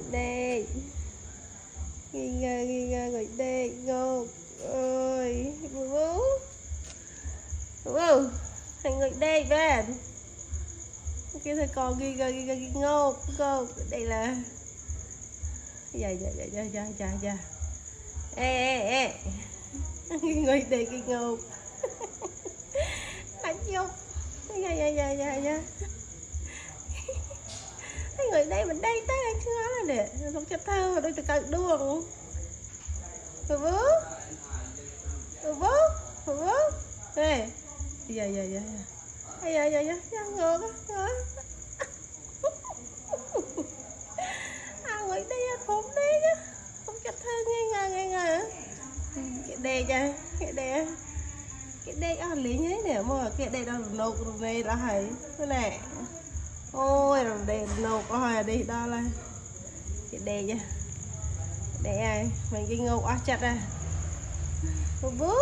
người đây nghi ngờ người đây ngô ơi bố bố thành người đây bạn kia thôi còn ghi ngô ngô đây là dạ ê người đây ghi ngô anh vô dạ người đây mình đây tới anh chưa là nè không cho thơ mà đôi từ cận đuông bố ê dạ ngược người đây không đây chứ không cho thơ nghe ngờ cái đây cha cái đây lý nhé nè mà cái đây đâu nộp về đó hay thế này ôi rồi đây nộp có hồi đi đó là cái đây nha đây ai mình cái ngô chặt à bố